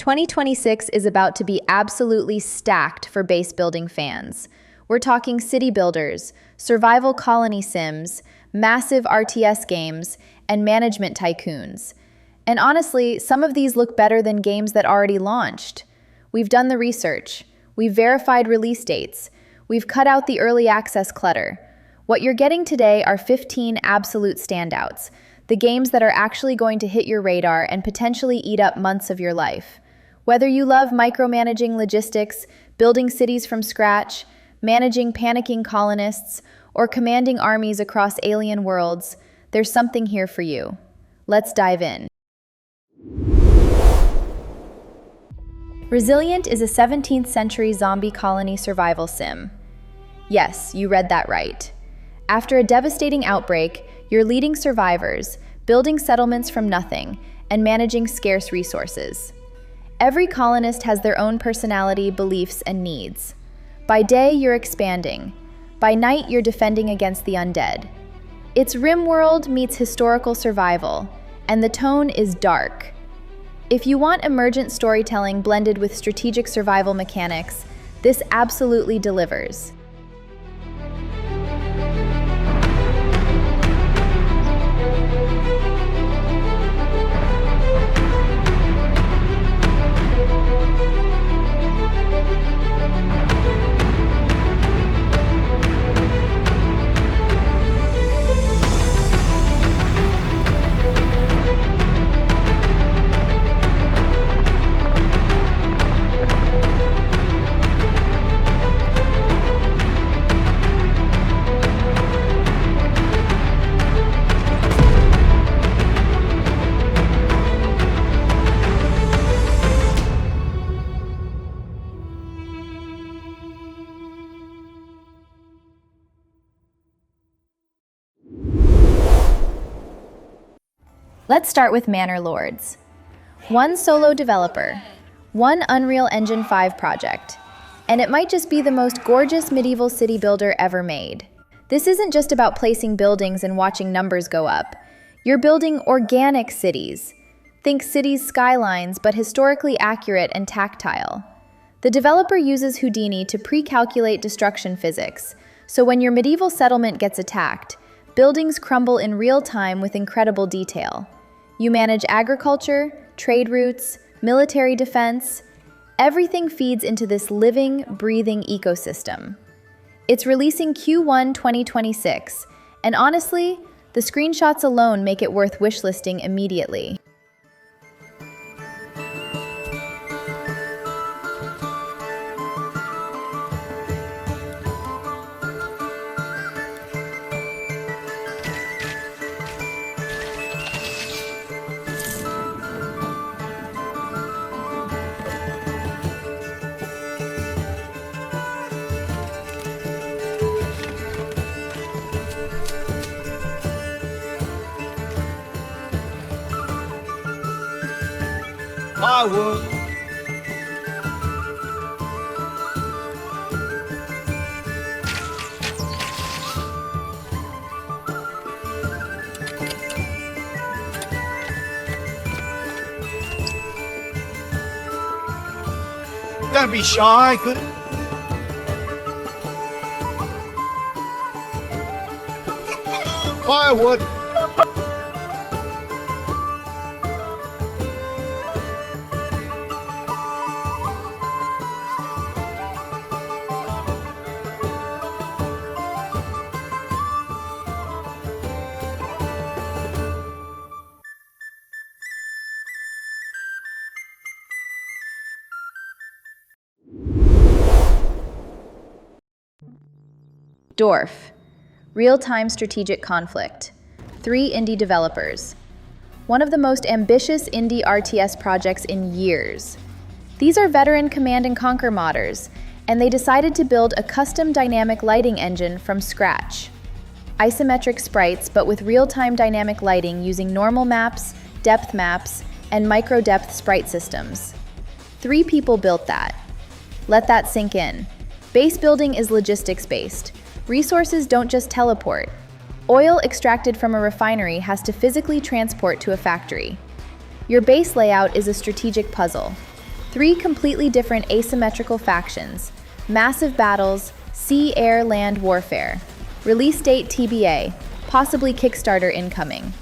2026 is about to be absolutely stacked for base building fans. We're talking city builders, survival colony sims, massive RTS games, and management tycoons. And honestly, some of these look better than games that already launched. We've done the research. We've verified release dates. We've cut out the early access clutter. What you're getting today are 15 absolute standouts, the games that are actually going to hit your radar and potentially eat up months of your life. Whether you love micromanaging logistics, building cities from scratch, managing panicking colonists, or commanding armies across alien worlds, there's something here for you. Let's dive in. Resilient is a 17th century zombie colony survival sim. Yes, you read that right. After a devastating outbreak, you're leading survivors, building settlements from nothing, and managing scarce resources. Every colonist has their own personality, beliefs, and needs. By day, you're expanding. By night, you're defending against the undead. It's RimWorld meets historical survival, and the tone is dark. If you want emergent storytelling blended with strategic survival mechanics, this absolutely delivers. Let's start with Manor Lords. One solo developer, one Unreal Engine 5 project, and it might just be the most gorgeous medieval city builder ever made. This isn't just about placing buildings and watching numbers go up. You're building organic cities. Think cities' skylines, but historically accurate and tactile. The developer uses Houdini to pre-calculate destruction physics, so when your medieval settlement gets attacked, buildings crumble in real time with incredible detail. You manage agriculture, trade routes, military defense. Everything feeds into this living, breathing ecosystem. It's releasing Q1 2026, and honestly, the screenshots alone make it worth wishlisting immediately. Firewood. Don't be shy, good. Firewood. D.O.R.F. Real-time strategic conflict. 3 indie developers. One of the most ambitious indie RTS projects in years. These are veteran Command and Conquer modders, and they decided to build a custom dynamic lighting engine from scratch. Isometric sprites, but with real-time dynamic lighting using normal maps, depth maps, and micro-depth sprite systems. 3 people built that. Let that sink in. Base building is logistics-based. Resources don't just teleport. Oil extracted from a refinery has to physically transport to a factory. Your base layout is a strategic puzzle. 3 completely different asymmetrical factions, massive battles, sea, air, land warfare. Release date TBA, possibly Kickstarter incoming.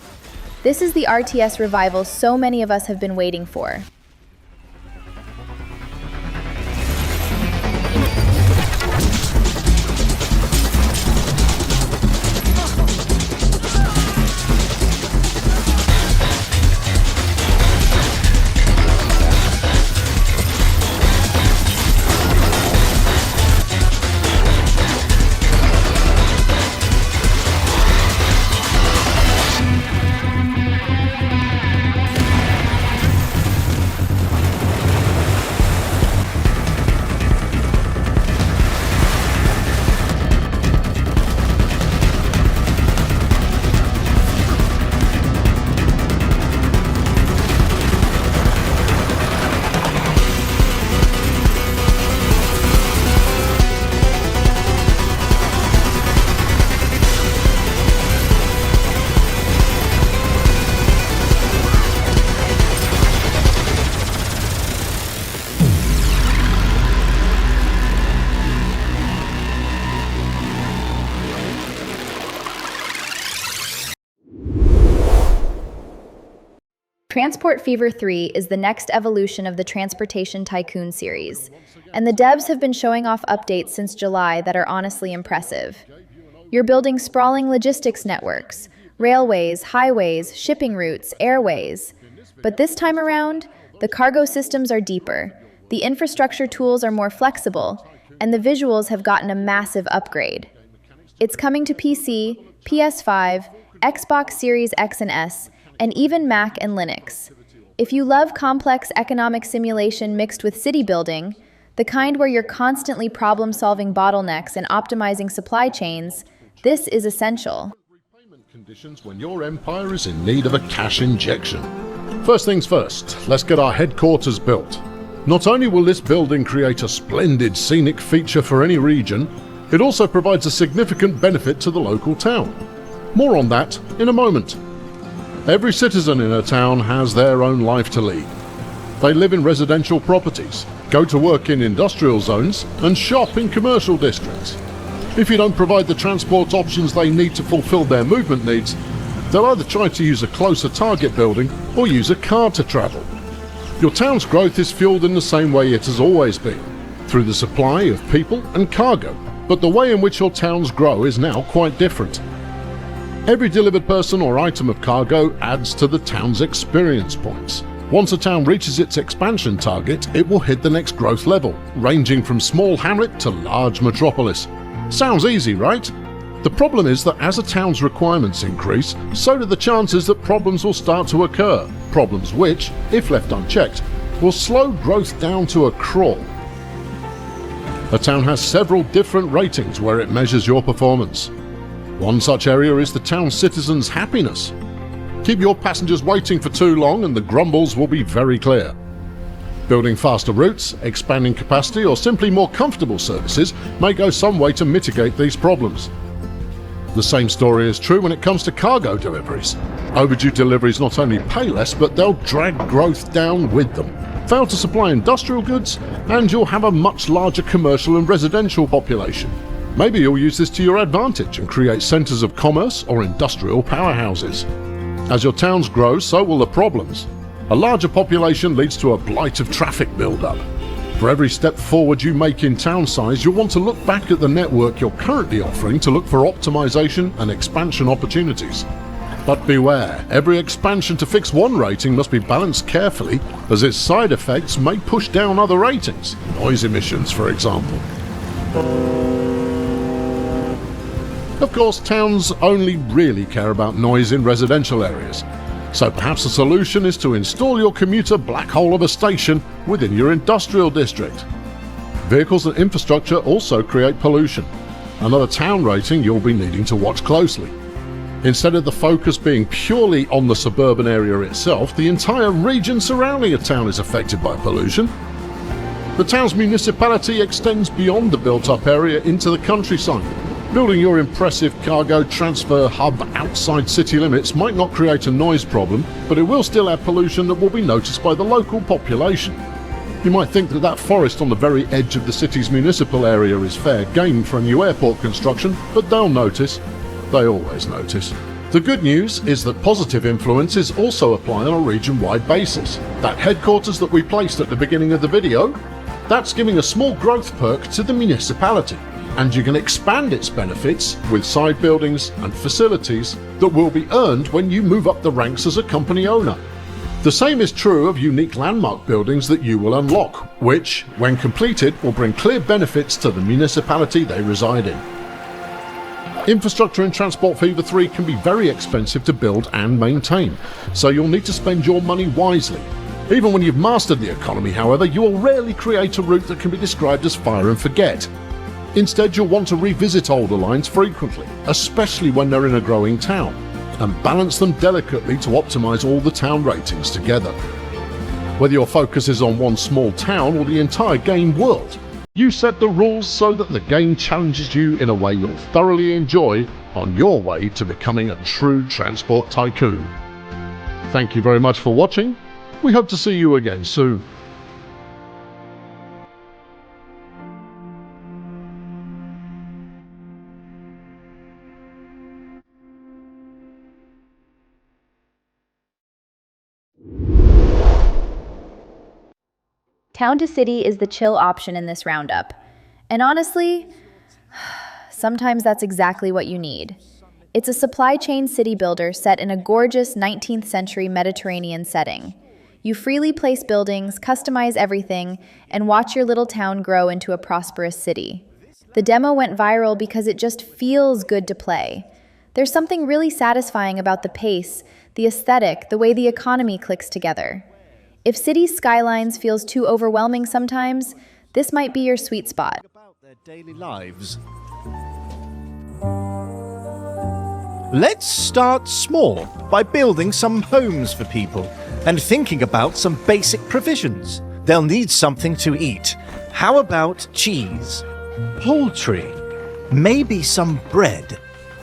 This is the RTS revival so many of us have been waiting for. Transport Fever 3 is the next evolution of the Transportation Tycoon series, and the devs have been showing off updates since July that are honestly impressive. You're building sprawling logistics networks, railways, highways, shipping routes, airways. But this time around, the cargo systems are deeper, the infrastructure tools are more flexible, and the visuals have gotten a massive upgrade. It's coming to PC, PS5, Xbox Series X and S, and even Mac and Linux. If you love complex economic simulation mixed with city building, the kind where you're constantly problem-solving bottlenecks and optimizing supply chains, this is essential. Repayment conditions when your empire is in need of a cash injection. First things first, let's get our headquarters built. Not only will this building create a splendid scenic feature for any region, it also provides a significant benefit to the local town. More on that in a moment. Every citizen in a town has their own life to lead. They live in residential properties, go to work in industrial zones, and shop in commercial districts. If you don't provide the transport options they need to fulfill their movement needs, they'll either try to use a closer target building or use a car to travel. Your town's growth is fueled in the same way it has always been, through the supply of people and cargo, but the way in which your towns grow is now quite different. Every delivered person or item of cargo adds to the town's experience points. Once a town reaches its expansion target, it will hit the next growth level, ranging from small hamlet to large metropolis. Sounds easy, right? The problem is that as a town's requirements increase, so do the chances that problems will start to occur. Problems which, if left unchecked, will slow growth down to a crawl. A town has several different ratings where it measures your performance. One such area is the town's citizens' happiness. Keep your passengers waiting for too long and the grumbles will be very clear. Building faster routes, expanding capacity, or simply more comfortable services may go some way to mitigate these problems. The same story is true when it comes to cargo deliveries. Overdue deliveries not only pay less, but they'll drag growth down with them. Fail to supply industrial goods, and you'll have a much larger commercial and residential population. Maybe you'll use this to your advantage and create centres of commerce or industrial powerhouses. As your towns grow, so will the problems. A larger population leads to a blight of traffic build-up. For every step forward you make in town size, you'll want to look back at the network you're currently offering to look for optimization and expansion opportunities. But beware, every expansion to fix one rating must be balanced carefully, as its side effects may push down other ratings, noise emissions for example. Of course, towns only really care about noise in residential areas, so perhaps the solution is to install your commuter black hole of a station within your industrial district. Vehicles and infrastructure also create pollution, another town rating you'll be needing to watch closely. Instead of the focus being purely on the suburban area itself, the entire region surrounding a town is affected by pollution. The town's municipality extends beyond the built-up area into the countryside. Building your impressive cargo transfer hub outside city limits might not create a noise problem, but it will still add pollution that will be noticed by the local population. You might think that that forest on the very edge of the city's municipal area is fair game for a new airport construction, but they'll notice. They always notice. The good news is that positive influences also apply on a region-wide basis. That headquarters that we placed at the beginning of the video, that's giving a small growth perk to the municipality, and you can expand its benefits with side buildings and facilities that will be earned when you move up the ranks as a company owner. The same is true of unique landmark buildings that you will unlock, which, when completed, will bring clear benefits to the municipality they reside in. Infrastructure and transport for Eva 3 can be very expensive to build and maintain, so you'll need to spend your money wisely. Even when you've mastered the economy, however, you will rarely create a route that can be described as fire and forget. Instead, you'll want to revisit older lines frequently, especially when they're in a growing town, and balance them delicately to optimize all the town ratings together. Whether your focus is on one small town or the entire game world, you set the rules so that the game challenges you in a way you'll thoroughly enjoy on your way to becoming a true transport tycoon. Thank you very much for watching. We hope to see you again soon. Town to city is the chill option in this roundup. And honestly, sometimes that's exactly what you need. It's a supply chain city builder set in a gorgeous 19th century Mediterranean setting. You freely place buildings, customize everything, and watch your little town grow into a prosperous city. The demo went viral because it just feels good to play. There's something really satisfying about the pace, the aesthetic, the way the economy clicks together. If city skylines feels too overwhelming sometimes, this might be your sweet spot. About their daily lives. Let's start small by building some homes for people and thinking about some basic provisions. They'll need something to eat. How about cheese? Poultry? Maybe some bread?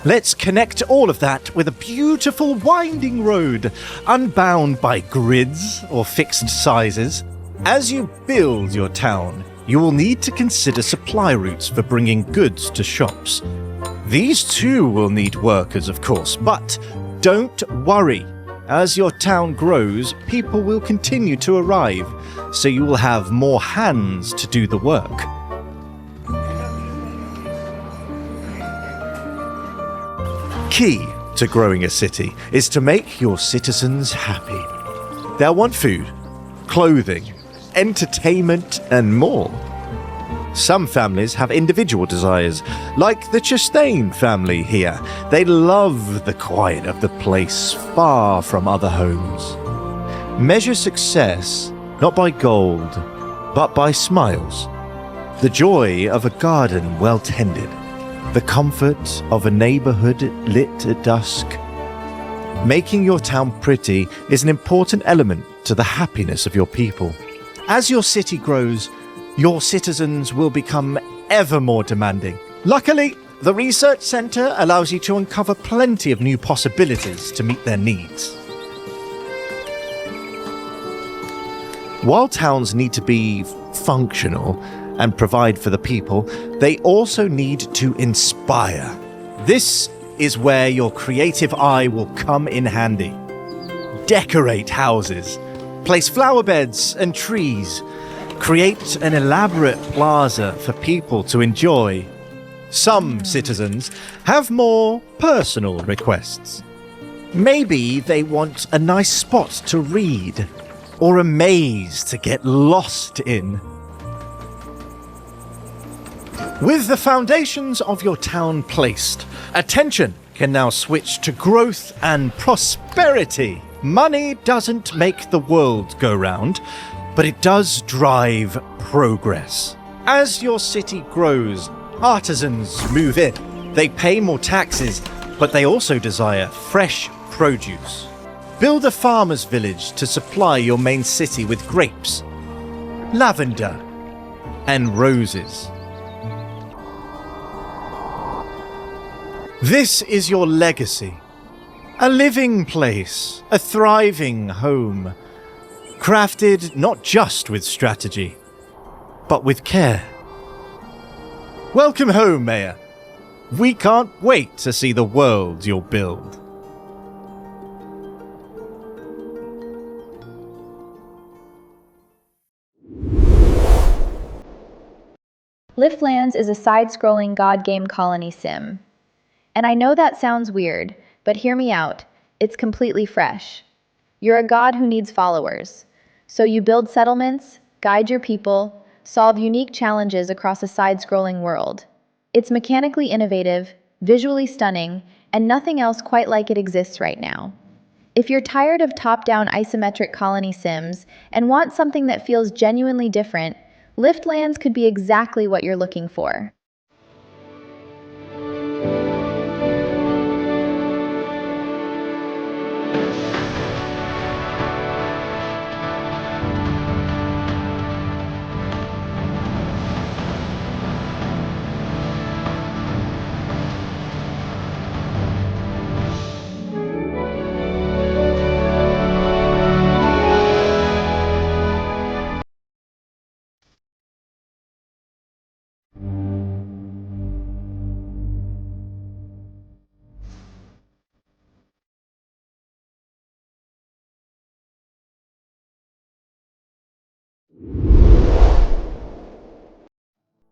Let's connect all of that with a beautiful winding road, unbound by grids or fixed sizes. As you build your town, you will need to consider supply routes for bringing goods to shops. These too will need workers, of course, but don't worry. As your town grows, people will continue to arrive, so you will have more hands to do the work. Key to growing a city is to make your citizens happy. They'll want food, clothing, entertainment, and more. Some families have individual desires, like the Chastain family here. They love the quiet of the place, far from other homes. Measure success not by gold, but by smiles. The joy of a garden well tended. The comfort of a neighborhood lit at dusk. Making your town pretty is an important element to the happiness of your people. As your city grows, your citizens will become ever more demanding. Luckily, the Research Center allows you to uncover plenty of new possibilities to meet their needs. While towns need to be functional and provide for the people, they also need to inspire. This is where your creative eye will come in handy. Decorate houses, place flower beds and trees, create an elaborate plaza for people to enjoy. Some citizens have more personal requests. Maybe they want a nice spot to read, or a maze to get lost in. With the foundations of your town placed, attention can now switch to growth and prosperity. Money doesn't make the world go round, but it does drive progress. As your city grows, artisans move in. They pay more taxes, but they also desire fresh produce. Build a farmer's village to supply your main city with grapes, lavender, and roses. This is your legacy. A living place, a thriving home. crafted not just with strategy, but with care. Welcome home, Mayor. We can't wait to see the world you'll build. Liftlands is a side-scrolling god game colony sim. And I know that sounds weird, but hear me out. It's completely fresh. You're a god who needs followers. So you build settlements, guide your people, solve unique challenges across a side-scrolling world. It's mechanically innovative, visually stunning, and nothing else quite like it exists right now. If you're tired of top-down isometric colony sims and want something that feels genuinely different, Liftlands could be exactly what you're looking for.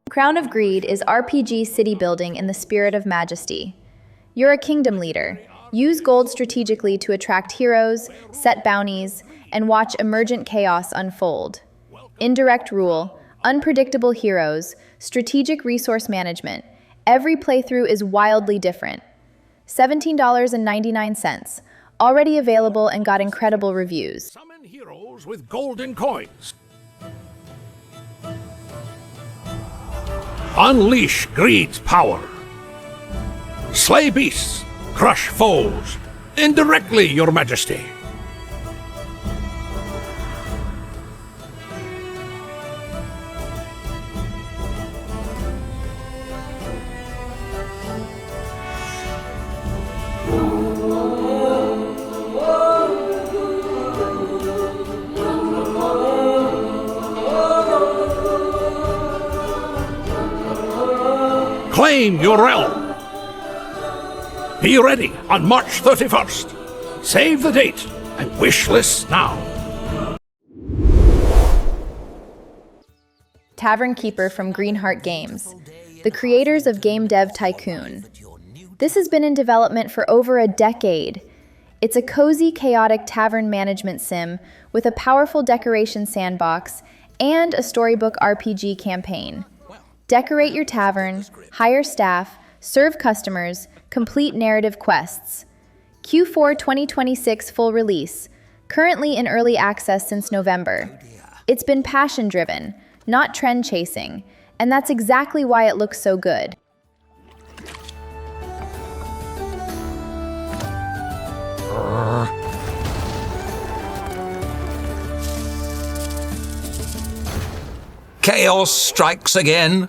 Crown of Greed is RPG city building in the spirit of majesty. You're a kingdom leader. Use gold strategically to attract heroes, set bounties, and watch emergent chaos unfold. Indirect rule, unpredictable heroes, strategic resource management. Every playthrough is wildly different. $17.99. Already available and got incredible reviews. Summon heroes with golden coins. Unleash greed's power. Slay beasts, crush foes, indirectly, your majesty. Claim your realm. Be ready on March 31st. Save the date and wish list now. Tavern Keeper from Greenheart Games, the creators of game dev Tycoon. This has been in development for over a decade. It's a cozy, chaotic tavern management sim with a powerful decoration sandbox and a storybook RPG campaign. Decorate your tavern, hire staff, serve customers, complete narrative quests. Q4 2026 full release, currently in early access since November. It's been passion-driven, not trend-chasing, and that's exactly why it looks so good. Chaos strikes again.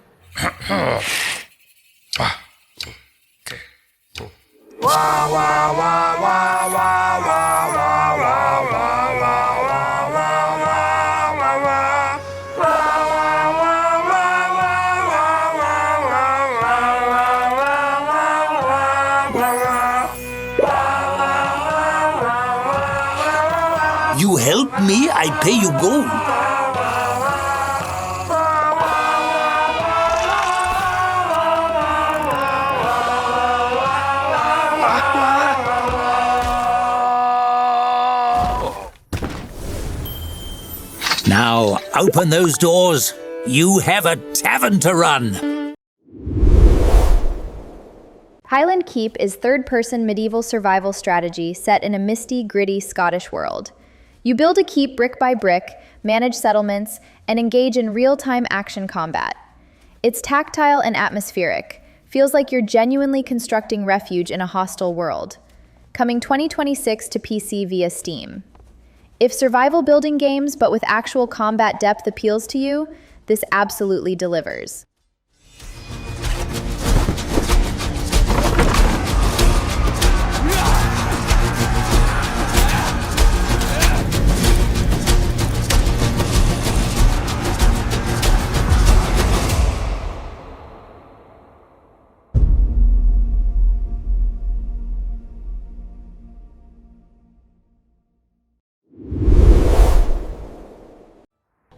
You help me, I pay you gold. Now, open those doors. You have a tavern to run. Highland Keep is third-person medieval survival strategy set in a misty, gritty Scottish world. You build a keep brick by brick, manage settlements, and engage in real-time action combat. It's tactile and atmospheric. Feels like you're genuinely constructing refuge in a hostile world. Coming 2026 to PC via Steam. If survival building games but with actual combat depth appeals to you, this absolutely delivers.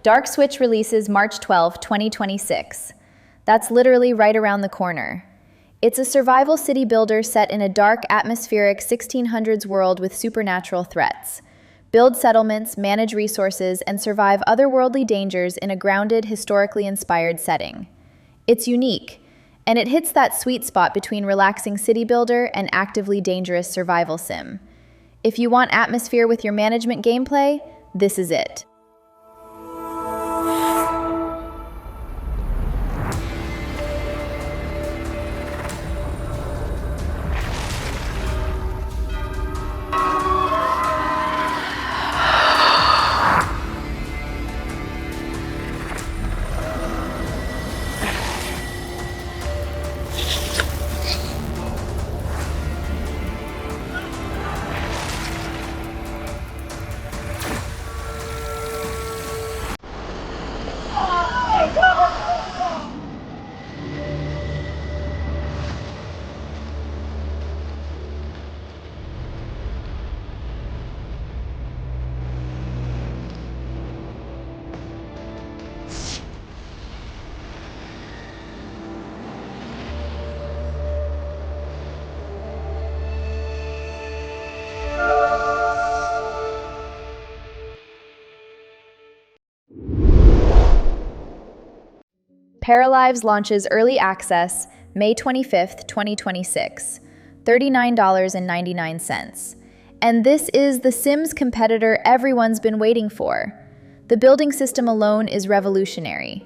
DarkSwitch releases March 12, 2026. That's literally right around the corner. It's a survival city builder set in a dark, atmospheric 1600s world with supernatural threats. Build settlements, manage resources, and survive otherworldly dangers in a grounded, historically inspired setting. It's unique, and it hits that sweet spot between relaxing city builder and actively dangerous survival sim. If you want atmosphere with your management gameplay, this is it. Paralives launches early access May 25th, 2026, $39.99. And this is the Sims competitor everyone's been waiting for. The building system alone is revolutionary.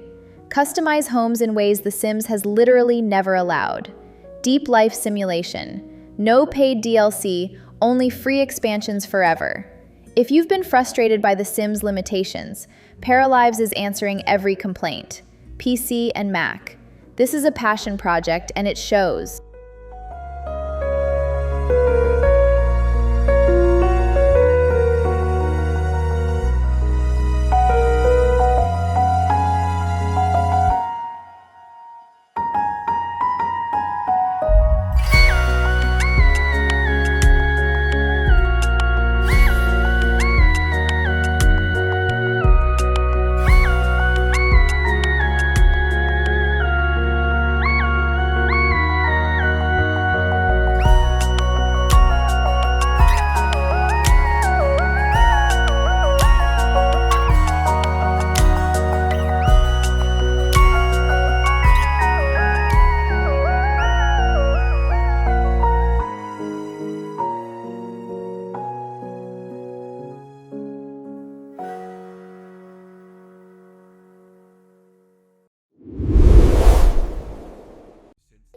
Customize homes in ways The Sims has literally never allowed. Deep life simulation. No paid DLC, only free expansions forever. If you've been frustrated by The Sims' limitations, Paralives is answering every complaint. PC and Mac. This is a passion project, and it shows.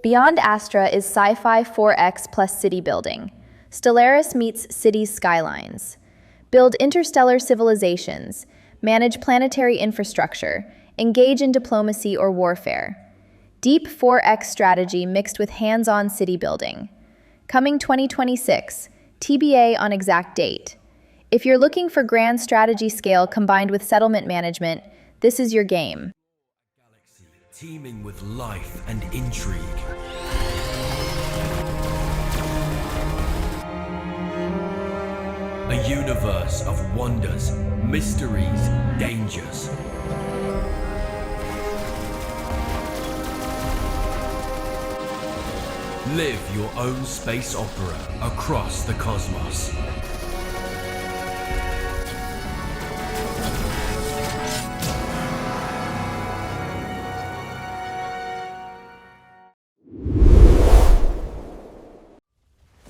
Beyond Astra is Sci-Fi 4X plus city building. Stellaris meets cities' skylines. Build interstellar civilizations, manage planetary infrastructure, engage in diplomacy or warfare. Deep 4X strategy mixed with hands-on city building. Coming 2026, TBA on exact date. If you're looking for grand strategy scale combined with settlement management, this is your game. Teeming with life and intrigue. A universe of wonders, mysteries, dangers. Live your own space opera across the cosmos.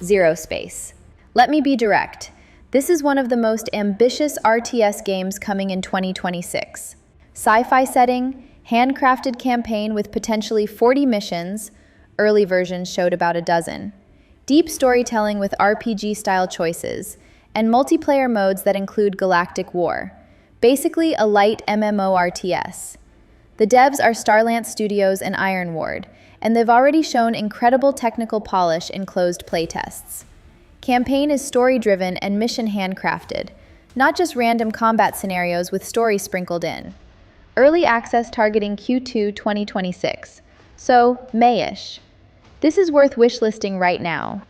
ZeroSpace. Let me be direct. This is one of the most ambitious RTS games coming in 2026. Sci-fi setting, handcrafted campaign with potentially 40 missions, early versions showed about a dozen, deep storytelling with RPG-style choices, and multiplayer modes that include galactic war. Basically a light MMO RTS. The devs are Starlance Studios and Ironward, and they've already shown incredible technical polish in closed playtests. Campaign is story-driven and mission handcrafted, not just random combat scenarios with story sprinkled in. Early access targeting Q2 2026, so May-ish. This is worth wishlisting right now.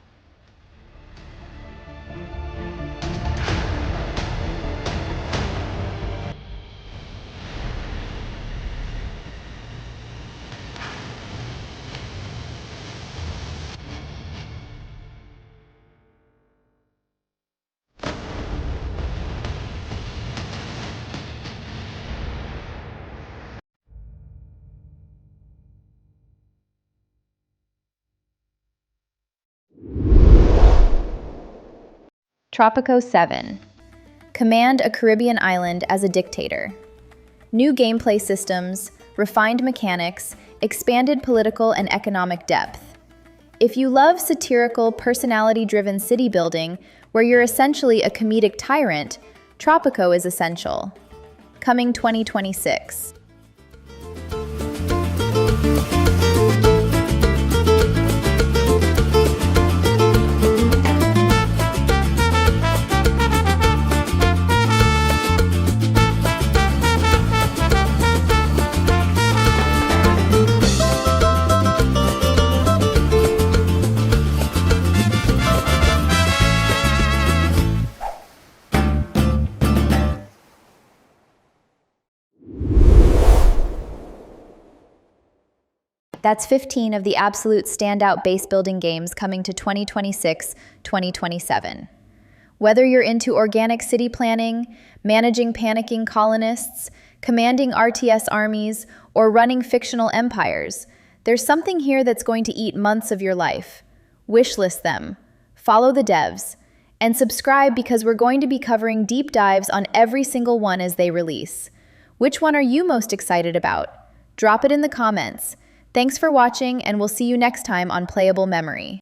Tropico 7. Command a Caribbean island as a dictator. New gameplay systems, refined mechanics, expanded political and economic depth. If you love satirical, personality-driven city building, where you're essentially a comedic tyrant, Tropico is essential. Coming 2026. That's 15 of the absolute standout base building games coming to 2026-2027. Whether you're into organic city planning, managing panicking colonists, commanding RTS armies, or running fictional empires, there's something here that's going to eat months of your life. Wishlist them, follow the devs, and subscribe because we're going to be covering deep dives on every single one as they release. Which one are you most excited about? Drop it in the comments. Thanks for watching, and we'll see you next time on Playable Memory.